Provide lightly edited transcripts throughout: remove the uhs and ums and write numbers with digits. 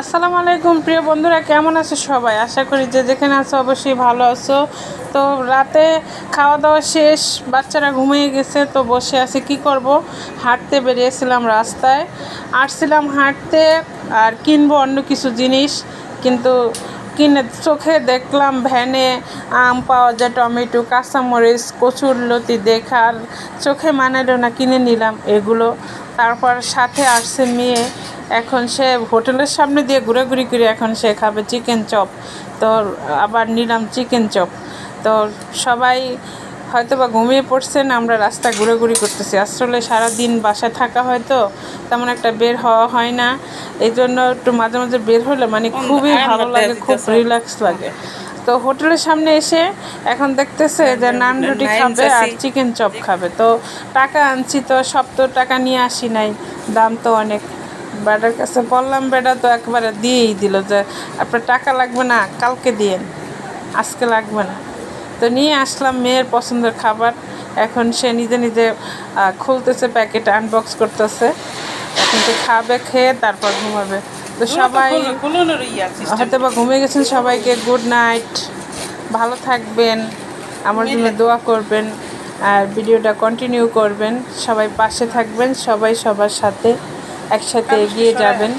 আসসালামু আলাইকুম প্রিয় বন্ধুরা, কেমন আছো সবাই? আশা করি যে যেখানে আছো অবশ্যই ভালো আছো। তো রাতে খাওয়া দাওয়া শেষ, বাচ্চারা ঘুমিয়ে গেছে, তো বসে আছি কি করব। হাঁটতে বেরিয়েছিলাম, রাস্তায় আসছিলাম হাঁটতে আর কিনবো অন্য কিছু জিনিস, কিন্তু কিনে চোখে দেখলাম ভ্যানে আম পাওয়া যায়, টমেটো, কাঁচামরিচ, কচুরলতি দেখার চোখে মানালো না, কিনে নিলাম এগুলো। তারপর সাথে আসছে মেয়ে, এখন সে হোটেলের সামনে দিয়ে ঘুরাঘুরি করে এখন সে খাবে চিকেন চপ। তো আবার নিলাম চিকেন চপ। তো সবাই হয়তো বা ঘুমিয়ে পড়ছেন, আমরা রাস্তা ঘুরাঘুরি করতেছি। আসলে সারাদিন বাসায় থাকা হয়তো তেমন একটা বের হওয়া হয় না, এই জন্য একটু মাঝে মাঝে বের হলে মানে খুবই ভালো লাগে, খুব রিল্যাক্স লাগে। তো হোটেলের সামনে এসে এখন দেখতেছে যে নান রুটি খাবে আর চিকেন চপ খাবে। তো টাকা আনছি, তো সব তো টাকা নিয়ে আসি নাই, দাম তো অনেক। বেটার কাছে বললাম, বেটা তো একবারে দিয়েই দিল যে আপনার টাকা লাগবে না, কালকে দিয়েন, আজকে লাগবে না। তো নিয়ে আসলাম মেয়ের পছন্দের খাবার। এখন সে নিজে নিজে খুলতেছে, প্যাকেট আনবক্স করতেছে। এখন তো খাবে, খেয়ে তারপর ঘুমাবে। তো সবাই হয়তো বা ঘুমিয়ে গেছেন, সবাইকে গুড নাইট, ভালো থাকবেন, আমার জন্য দোয়া করবেন আর ভিডিওটা কন্টিনিউ করবেন, সবাই পাশে থাকবেন, সবাই সবার সাথে একসাথে এগিয়ে যাবেন।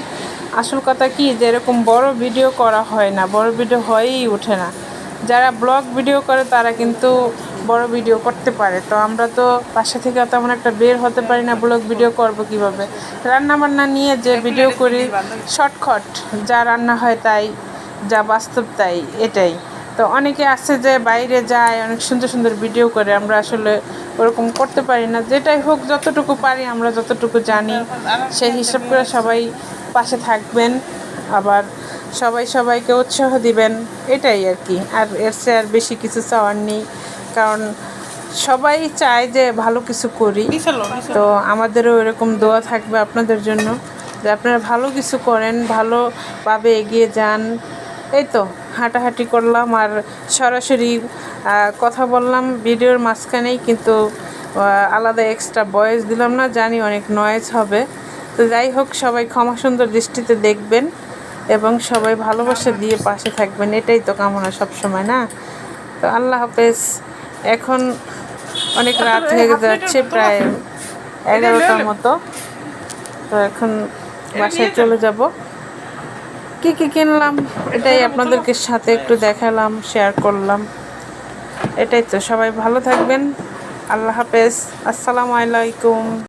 আসল কথা কি, যে এরকম বড় ভিডিও করা হয় না, বড় ভিডিও হয়েই ওঠে না। যারা ব্লগ ভিডিও করে তারা কিন্তু বড় ভিডিও করতে পারে, তো আমরা তো বাসা থেকে তেমন একটা বের হতে পারি না, ব্লগ ভিডিও করব কিভাবে? রান্না বান্না নিয়ে যে ভিডিও করি, শর্টকাট, যা রান্না হয় তাই, যা বাস্তব তাই, এটাই। তো অনেকে আছে যে বাইরে যায়, অনেক সুন্দর সুন্দর ভিডিও করে, আমরা আসলে ওরকম করতে পারি না। যেটাই হোক, যতটুকু পারি, আমরা যতটুকু জানি সেই হিসাব করে সবাই পাশে থাকবেন, আবার সবাই সবাইকে উৎসাহ দিবেন, এটাই আর কি। আর এর চেয়ে আর বেশি কিছু চাওয়ার নেই, কারণ সবাই চায় যে ভালো কিছু করি। তো আমাদেরও এরকম দোয়া থাকবে আপনাদের জন্য, যে আপনারা ভালো কিছু করেন, ভালোভাবে এগিয়ে যান। এই তো হাঁটাহাঁটি করলাম আর সরাসরি কথা বললাম ভিডিওর মাঝখানেই, কিন্তু আলাদা এক্সট্রা ভয়েস দিলাম না, জানি অনেক নয়েজ হবে। তো যাই হোক, সবাই ক্ষমা সুন্দর দৃষ্টিতে দেখবেন এবং সবাই ভালোবাসা দিয়ে পাশে থাকবেন, এটাই তো কামনা সবসময়, না? তো আল্লাহ হাফেজ। এখন অনেক রাত হয়ে যাচ্ছে, প্রায় 11টার মতো। তো এখন বাসায় চলে যাব। কি কি কিনলাম এটাই আপনাদেরকে সাথে একটু দেখালাম, শেয়ার করলাম। এটাই তো, সবাই ভালো থাকবেন। আল্লাহ হাফেজ, আসসালামু আলাইকুম।